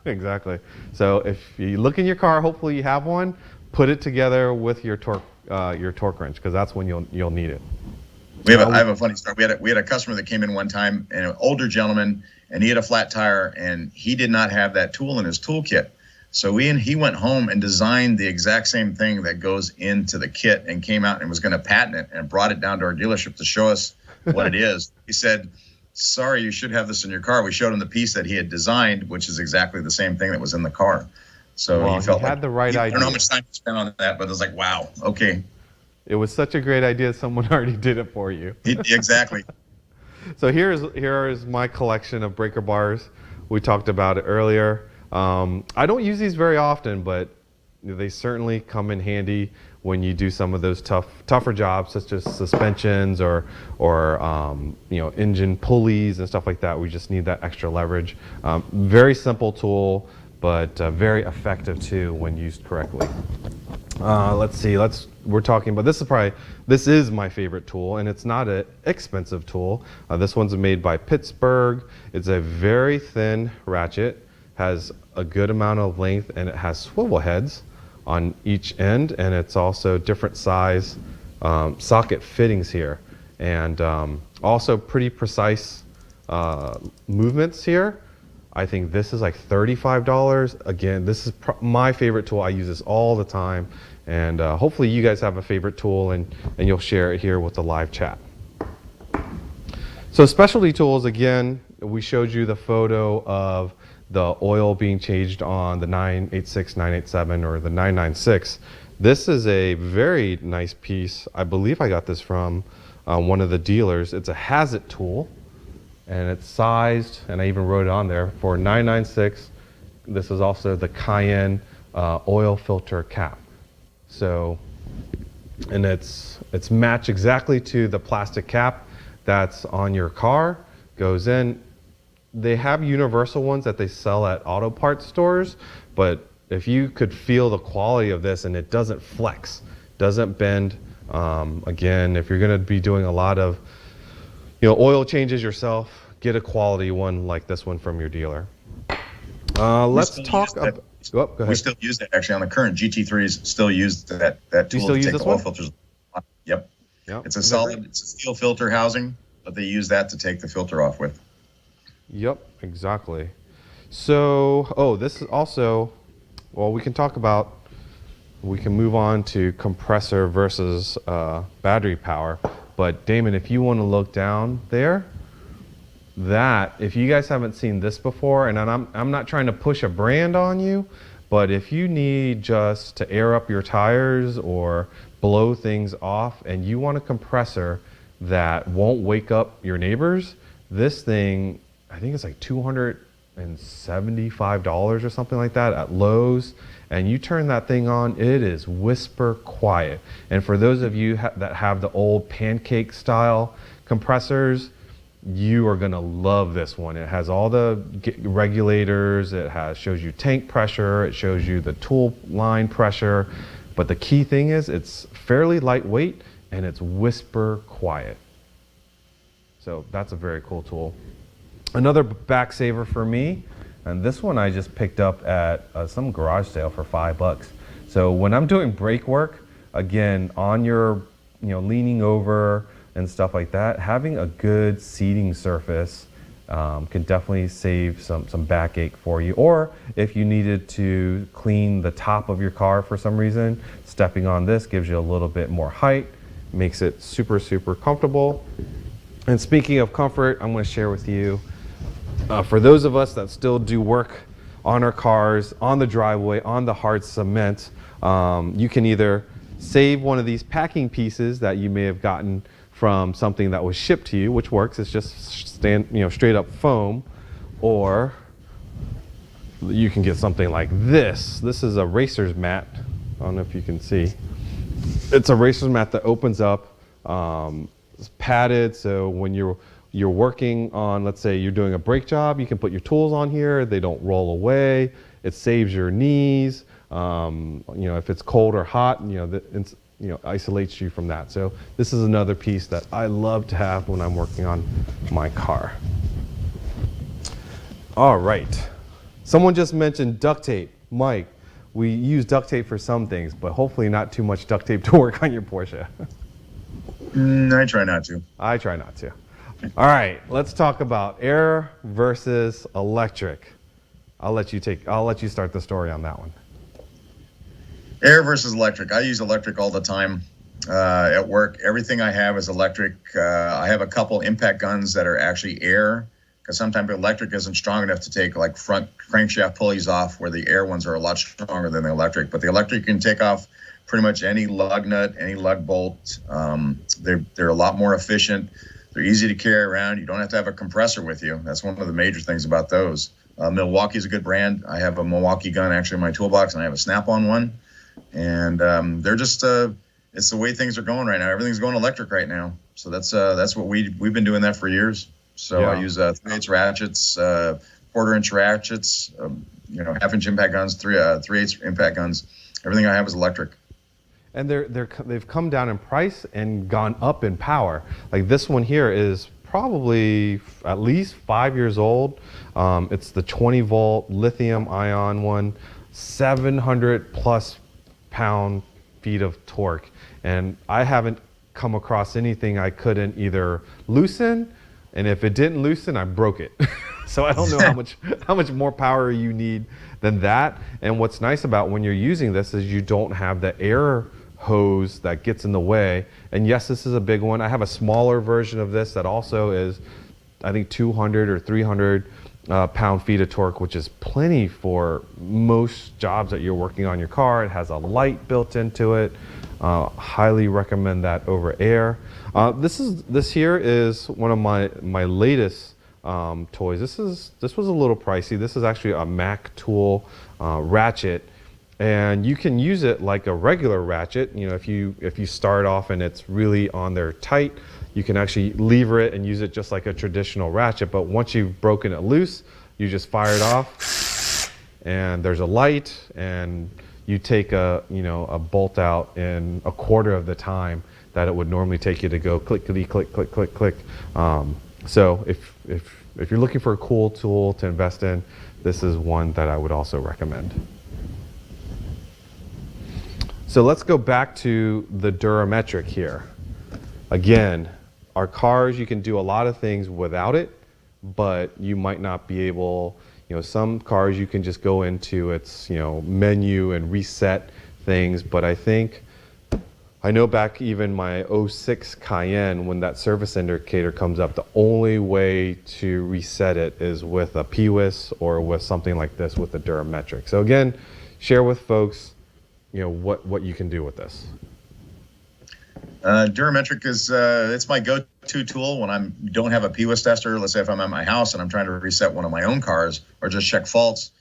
Exactly. So if you look in your car, hopefully you have one, put it together with your torque wrench, because that's when you'll need it. I have a funny story. We had a customer that came in one time, and an older gentleman, and he had a flat tire, and he did not have that tool in his toolkit. So he went home and designed the exact same thing that goes into the kit, and came out and was going to patent it, and brought it down to our dealership to show us what it is. He said, sorry, you should have this in your car. We showed him the piece that he had designed, which is exactly the same thing that was in the car. So well, he felt had the right idea. I don't know how much time he spent on that, but it was like, wow, okay. It was such a great idea. Someone already did it for you. Exactly. So here is my collection of breaker bars. We talked about it earlier. I don't use these very often, but they certainly come in handy when you do some of those tougher jobs, such as suspensions or engine pulleys and stuff like that. We just need that extra leverage. Very simple tool, but very effective too when used correctly. Let's see. We're talking about this is my favorite tool, and it's not an expensive tool. This one's made by Pittsburgh. It's a very thin ratchet, has a good amount of length, and it has swivel heads on each end, and it's also different size socket fittings here, and also pretty precise movements here. I think this is like $35. Again, this is my favorite tool. I use this all the time, and hopefully you guys have a favorite tool, and you'll share it here with the live chat. So specialty tools, again, we showed you the photo of the oil being changed on the 986, 987, or the 996. This is a very nice piece. I believe I got this from one of the dealers. It's a Hazit tool, and it's sized, and I even wrote it on there, for 996. This is also the Cayenne oil filter cap. So, and it's matched exactly to the plastic cap that's on your car. Goes in. They have universal ones that they sell at auto parts stores, but if you could feel the quality of this, and it doesn't flex, doesn't bend. Again, if you're going to be doing a lot of oil changes yourself, get a quality one like this one from your dealer. Let's talk about. Oh, go ahead. We still use that actually on the current GT3s. Still use that tool to take the oil filters. Yep. It's a steel filter housing, but they use that to take the filter off with. Yep, exactly. So, this is also, well, we can move on to compressor versus battery power. But Damon, if you want to look down there, if you guys haven't seen this before, and I'm not trying to push a brand on you, but if you need just to air up your tires or blow things off, and you want a compressor that won't wake up your neighbors, this thing, I think it's like $275 or something like that at Lowe's, and you turn that thing on, it is whisper quiet. And for those of you that have the old pancake style compressors, you are going to love this one. It has all the regulators, shows you tank pressure, it shows you the tool line pressure, but the key thing is it's fairly lightweight and it's whisper quiet. So that's a very cool tool. Another back saver for me, and this one I just picked up at some garage sale for $5. So when I'm doing brake work, again, on your, leaning over and stuff like that, having a good seating surface can definitely save some backache for you. Or if you needed to clean the top of your car for some reason, stepping on this gives you a little bit more height, makes it super, super comfortable. And speaking of comfort, I'm going to share with you, for those of us that still do work on our cars, on the driveway, on the hard cement, you can either save one of these packing pieces that you may have gotten from something that was shipped to you, which works. It's just straight up foam, or you can get something like this. This is a racer's mat. I don't know if you can see. It's a racer's mat that opens up. It's padded, so when you're working on, let's say you're doing a brake job, you can put your tools on here. They don't roll away. It saves your knees. If it's cold or hot, isolates you from that. So this is another piece that I love to have when I'm working on my car. All right. Someone just mentioned duct tape. Mike, we use duct tape for some things, but hopefully not too much duct tape to work on your Porsche. I try not to. I try not to. All right, let's talk about air versus electric. I'll let you start the story on that one. Air versus electric. I use electric all the time at work. Everything I have is electric. I have a couple impact guns that are actually air, because sometimes electric isn't strong enough to take like front crankshaft pulleys off, where the air ones are a lot stronger than the electric. But the electric can take off pretty much any lug nut, any lug bolt. They're a lot more efficient. They're easy to carry around. You don't have to have a compressor with you. That's one of the major things about those. Milwaukee's a good brand. I have a Milwaukee gun actually in my toolbox, and I have a snap-on one. And they're just it's the way things are going right now. Everything's going electric right now. So that's what we've been doing that for years. So yeah. I use 3/8 ratchets, 1/4-inch ratchets, half-inch impact guns, 3/8 impact guns. Everything I have is electric. And they've come down in price and gone up in power. Like this one here is probably at least 5 years old. It's the 20-volt lithium-ion one, 700 plus pound-feet of torque. And I haven't come across anything I couldn't either loosen, and if it didn't loosen, I broke it. So I don't know how much more power you need than that. And what's nice about when you're using this is you don't have the air hose that gets in the way. And yes, this is a big one. I have a smaller version of this that also is, I think, 200 or 300 pound-feet of torque, which is plenty for most jobs that you're working on your car. It has a light built into it. Highly recommend that over air. This here is one of my latest toys. This was a little pricey. This is actually a Mac Tool Ratchet, and you can use it like a regular ratchet. If you start off and it's really on there tight, you can actually lever it and use it just like a traditional ratchet. But once you've broken it loose, you just fire it off, and there's a light, and you take a bolt out in a quarter of the time that it would normally take you to go clickety click click click click. So if you're looking for a cool tool to invest in, this is one that I would also recommend. So let's go back to the Durametric here. Again, our cars, you can do a lot of things without it, but you might not be able, some cars you can just go into its, menu and reset things. But I know back even my 06 Cayenne, when that service indicator comes up, the only way to reset it is with a PWIS or with something like this with the Durametric. So again, share with folks, what you can do with this. Durametric is it's my go-to tool when I don't have a PWIS tester. Let's say if I'm at my house and I'm trying to reset one of my own cars or just check faults,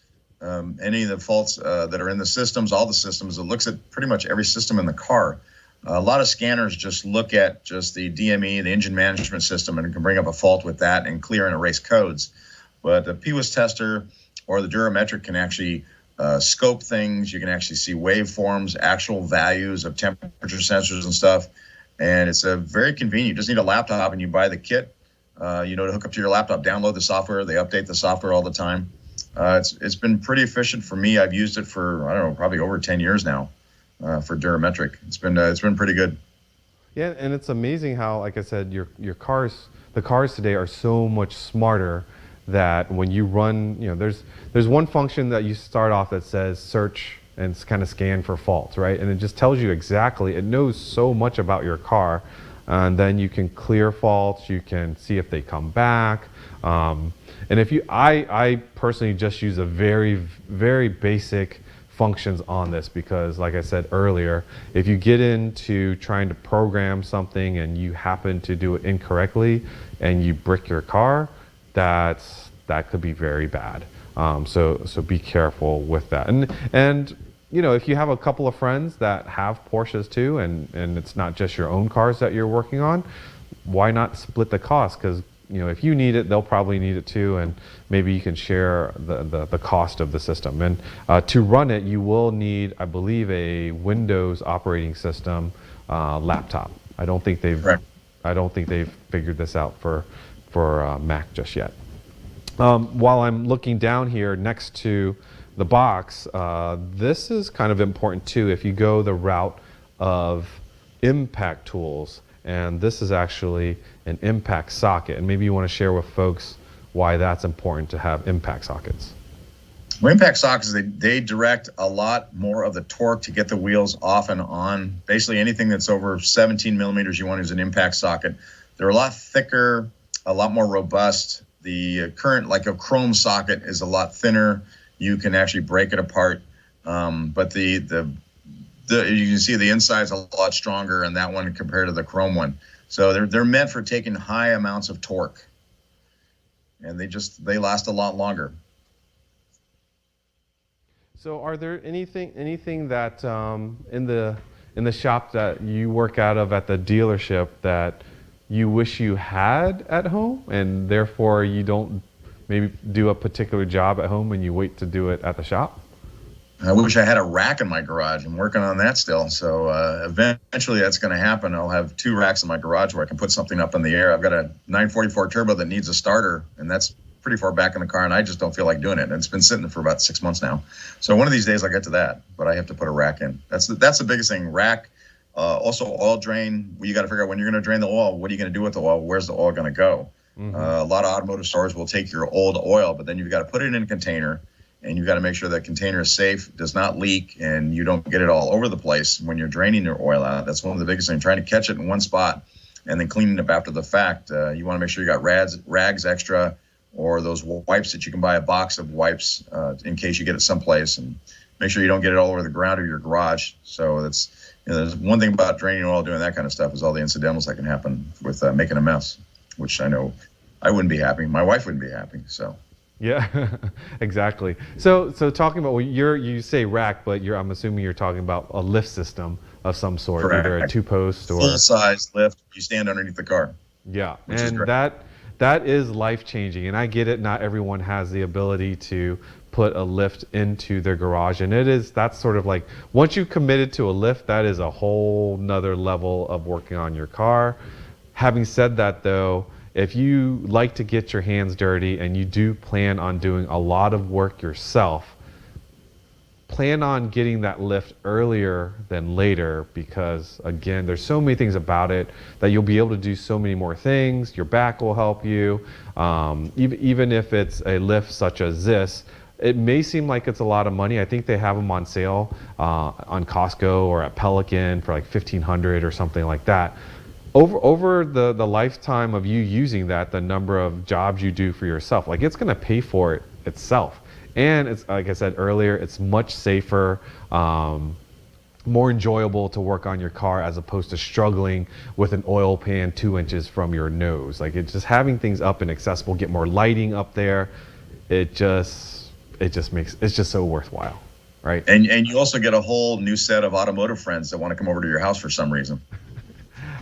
any of the faults that are in the systems, all the systems. It looks at pretty much every system in the car. A lot of scanners just look at just the DME, the engine management system, and it can bring up a fault with that and clear and erase codes. But the PWIS tester or the Durametric can actually scope things. You can actually see waveforms, actual values of temperature sensors and stuff. And it's very convenient. You just need a laptop and you buy the kit, to hook up to your laptop, download the software. They update the software all the time. It's been pretty efficient for me. I've used it for, I don't know, probably over 10 years now for Durametric. It's been pretty good. Yeah, and it's amazing how, like I said, the cars today are so much smarter that when you run, there's one function that you start off that says search and kind of scan for faults, right? And it just tells you exactly, it knows so much about your car. And then you can clear faults, you can see if they come back. And I personally just use a very, very basic functions on this, because like I said earlier, if you get into trying to program something and you happen to do it incorrectly and you brick your car, that could be very bad. So be careful with that. And if you have a couple of friends that have Porsches too, and it's not just your own cars that you're working on, why not split the cost? Because if you need it, they'll probably need it too, and maybe you can share the cost of the system. And to run it, you will need, I believe, a Windows operating system laptop. I don't think they've figured this out for Mac just yet. While I'm looking down here next to the box, this is kind of important too if you go the route of impact tools. And this is actually an impact socket. And maybe you want to share with folks why that's important to have impact sockets. Well, impact sockets, they direct a lot more of the torque to get the wheels off and on. Basically, anything that's over 17 millimeters you want is an impact socket. They're a lot thicker, a lot more robust. The current, like a chrome socket, is a lot thinner. You can actually break it apart. But you can see the inside is a lot stronger in that one compared to the chrome one. So they're meant for taking high amounts of torque, and they last a lot longer. So, are there anything that in the shop that you work out of at the dealership that you wish you had at home, and therefore you don't maybe do a particular job at home and you wait to do it at the shop? I wish I had a rack in my garage. I'm working on that still. So eventually that's going to happen. I'll have 2 racks in my garage where I can put something up in the air. I've got a 944 turbo that needs a starter, and that's pretty far back in the car, and I just don't feel like doing it. And it's been sitting there for about 6 months now. So one of these days I'll get to that, but I have to put a rack in. That's the biggest thing. Rack, also oil drain. You got to figure out when you're going to drain the oil. What are you going to do with the oil? Where's the oil going to go? Mm-hmm. A lot of automotive stores will take your old oil, but then you've got to put it in a container, and you've got to make sure that container is safe, does not leak, and you don't get it all over the place when you're draining your oil out. That's one of the biggest things, trying to catch it in one spot and then cleaning it up after the fact. You want to make sure you got rags extra, or those wipes that you can buy a box of wipes in case you get it someplace, and make sure you don't get it all over the ground or your garage. So that's, there's one thing about draining oil, doing that kind of stuff, is all the incidentals that can happen with making a mess, which I know I wouldn't be happy. My wife wouldn't be happy. So. Yeah, exactly. So talking about, you say rack, but I'm assuming you're talking about a lift system of some sort, correct, either a 2-post or full size lift. You stand underneath the car. Yeah, and that is life changing. And I get it. Not everyone has the ability to put a lift into their garage, and that's sort of like, once you've committed to a lift, that is a whole nother level of working on your car. Having said that, though, if you like to get your hands dirty and you do plan on doing a lot of work yourself, plan on getting that lift earlier than later, because again, there's so many things about it that you'll be able to do so many more things. Your back will help you. Even if it's a lift such as this, it may seem like it's a lot of money. I think they have them on sale on Costco or at Pelican for like $1,500 or something like that. Over the lifetime of you using that, the number of jobs you do for yourself, like, it's going to pay for it itself. And it's, like I said earlier, it's much safer, more enjoyable to work on your car as opposed to struggling with an oil pan 2 inches from your nose. Like, it's just having things up and accessible, get more lighting up there. It just makes, it's just so worthwhile, right? And you also get a whole new set of automotive friends that want to come over to your house for some reason.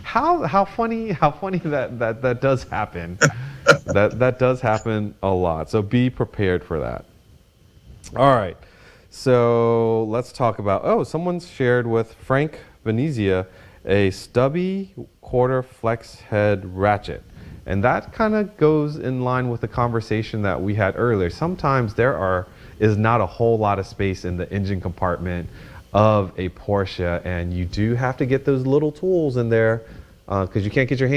How funny that does happen. that does happen a lot. So be prepared for that. All right. So let's talk about, someone's shared with Frank Venezia a Stubby quarter flex head ratchet. And that kind of goes in line with the conversation that we had earlier. Sometimes is not a whole lot of space in the engine compartment of a Porsche, and you do have to get those little tools in there because you can't get your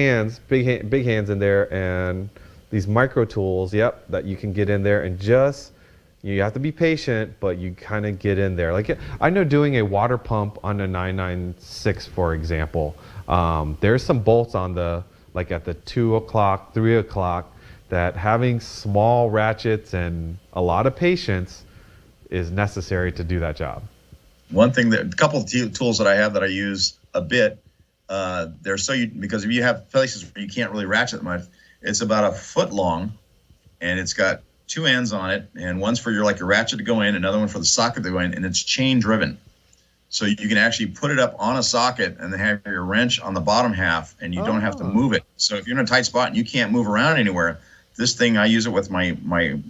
big hands in there, and these micro tools, that you can get in there, and you have to be patient, but you kind of get in there. Like, I know doing a water pump on a 996, for example, there's some bolts on at the 2 o'clock, 3 o'clock, that having small ratchets and a lot of patience is necessary to do that job. One thing a couple of tools that I have that I use a bit, because if you have places where you can't really ratchet much, it's about a foot long, and it's got 2 ends on it, and one's for your ratchet to go in, another one for the socket to go in, and it's chain driven. So you can actually put it up on a socket and then have your wrench on the bottom half, and you don't have to move it. So if you're in a tight spot and you can't move around anywhere, this thing, I use it with my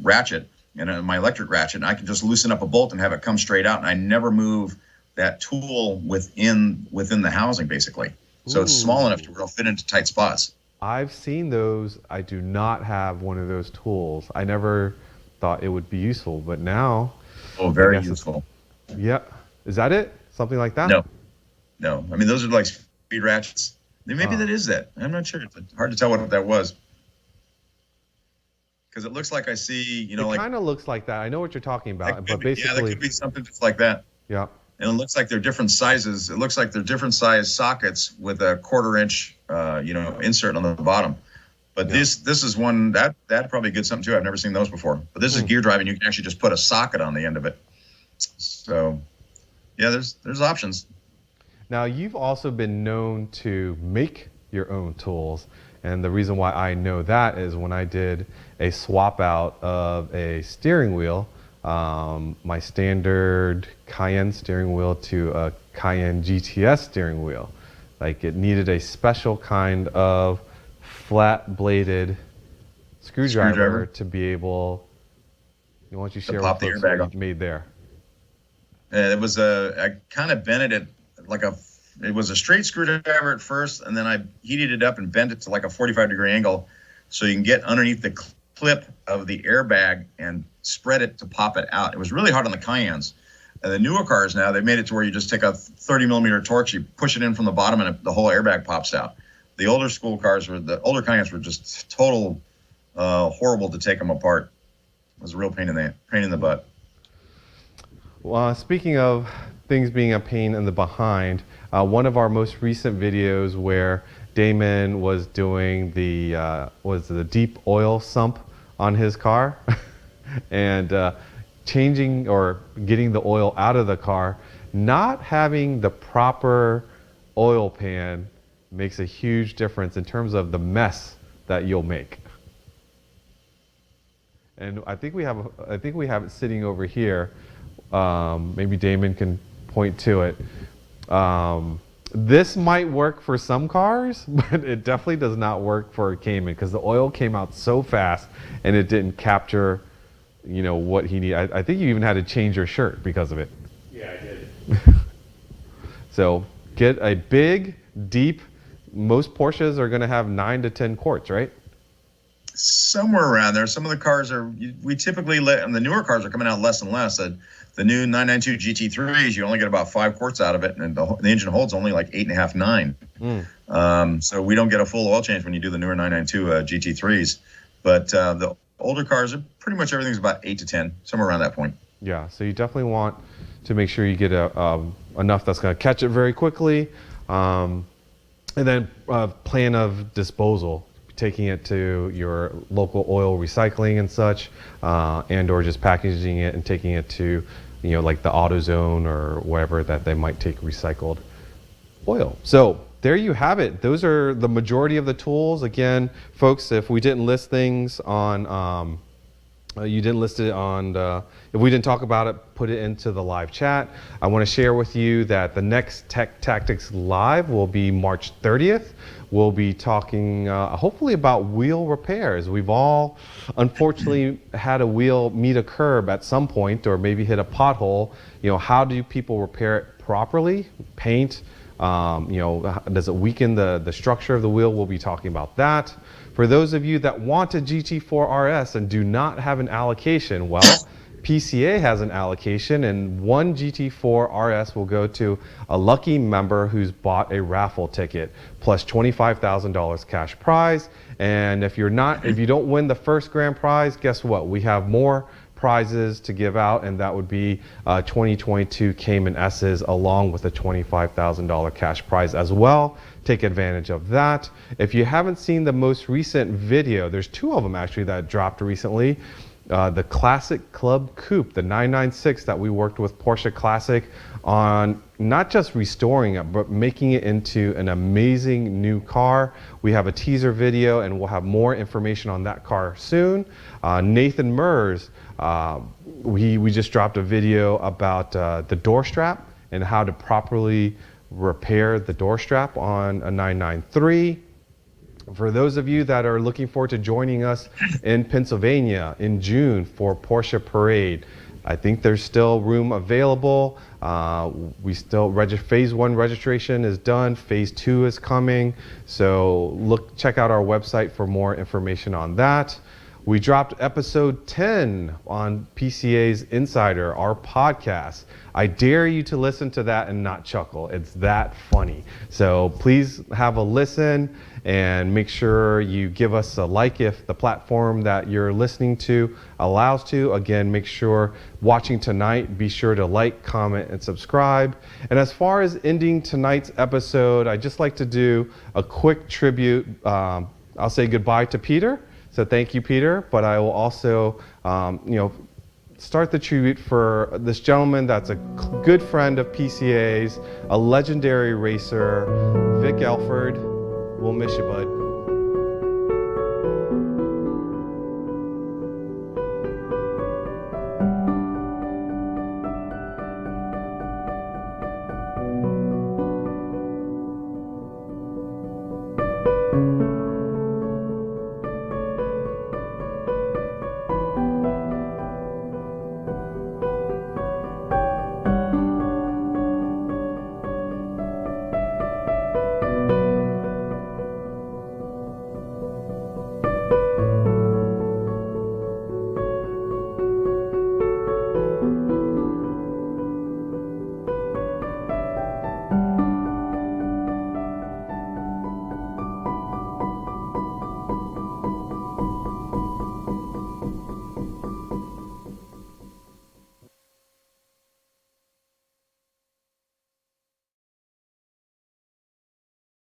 ratchet and my electric ratchet, and I can just loosen up a bolt and have it come straight out, and I never move that tool within the housing, basically. So it's small enough to fit into tight spots. I've seen those. I do not have one of those tools. I never thought it would be useful, but now. Oh, very useful. Yeah. Is that it? Something like that? No. I mean, those are like speed ratchets. Maybe that is that. I'm not sure. It's hard to tell what that was. because it looks like I see, It like kind of looks like that. I know what you're talking about, but yeah, that basically, could be something just like that. yeah. And it looks like they're different sizes. It looks like they're different size sockets with a 1/4 inch, insert on the bottom. But this is one that'd probably be good something too. I've never seen those before. But this is gear driving. You can actually just put a socket on the end of it. So, yeah, there's options. Now, you've also been known to make your own tools. And the reason why I know that is when I did a swap out of a steering wheel, my standard Cayenne steering wheel to a Cayenne GTS steering wheel. Like, it needed a special kind of flat bladed screwdriver to be able, why don't you share what you made there? It was I kind of bent it it was a straight screwdriver at first, and then I heated it up and bent it to like a 45-degree angle so you can get underneath the clip of the airbag and spread it to pop it out. It was really hard on the Cayennes. And the newer cars now, they've made it to where you just take a 30-millimeter torch, you push it in from the bottom, and the whole airbag pops out. The older older Cayennes were just total horrible to take them apart. It was a real pain in the butt. Well, speaking of things being a pain in the behind, one of our most recent videos where Damon was doing the deep oil sump on his car and changing or getting the oil out of the car, not having the proper oil pan makes a huge difference in terms of the mess that you'll make. And I think we have it sitting over here. Maybe Damon can point to it. This might work for some cars, but it definitely does not work for a Cayman because the oil came out so fast and it didn't capture, what he needed. I think you even had to change your shirt because of it. Yeah, I did. So get a big, deep. Most Porsches are going to have 9 to 10 quarts, right? Somewhere around there. Some of the cars we typically and the newer cars are coming out less and less. The new 992 GT3s, you only get about 5 quarts out of it, and the engine holds only like 8.5, 9. So we don't get a full oil change when you do the newer 992 GT3s. But the older cars, are pretty much everything's about 8 to 10, somewhere around that point. Yeah, so you definitely want to make sure you get enough that's going to catch it very quickly. And then plan of disposal, taking it to your local oil recycling and such, and or just packaging it and taking it to, like the AutoZone or wherever that they might take recycled oil. So there you have it. Those are the majority of the tools. Again, folks, if we didn't list things on, you didn't list it on, if we didn't talk about it, put it into the live chat. I want to share with you that the next Tech Tactics Live will be March 30th. We'll be talking hopefully about wheel repairs. We've all unfortunately had a wheel meet a curb at some point or maybe hit a pothole. How do people repair it properly? Paint, does it weaken the structure of the wheel? We'll be talking about that. For those of you that want a GT4 RS and do not have an allocation, well, PCA has an allocation, and one GT4 RS will go to a lucky member who's bought a raffle ticket plus $25,000 cash prize. And if you don't win the first grand prize, guess what? We have more prizes to give out, and that would be 2022 Cayman S's along with a $25,000 cash prize as well. Take advantage of that. If you haven't seen the most recent video, there's 2 of them actually that dropped recently. The Classic Club Coupe, the 996 that we worked with Porsche Classic on, not just restoring it, but making it into an amazing new car. We have a teaser video and we'll have more information on that car soon. Nathan Mers, we just dropped a video about the door strap and how to properly repair the door strap on a 993. For those of you that are looking forward to joining us in Pennsylvania in June for Porsche Parade, I think there's still room available. Phase 1 registration is done. Phase 2 is coming. So check out our website for more information on that. We dropped episode 10 on PCA's Insider, our podcast. I dare you to listen to that and not chuckle. It's that funny. So please have a listen and make sure you give us a like if the platform that you're listening to allows to. Again, make sure watching tonight, be sure to like, comment, and subscribe. And as far as ending tonight's episode, I'd just like to do a quick tribute. I'll say goodbye to Peter. So thank you, Peter. But I will also, start the tribute for this gentleman that's a good friend of PCA's, a legendary racer, Vic Elford. We'll miss you, bud.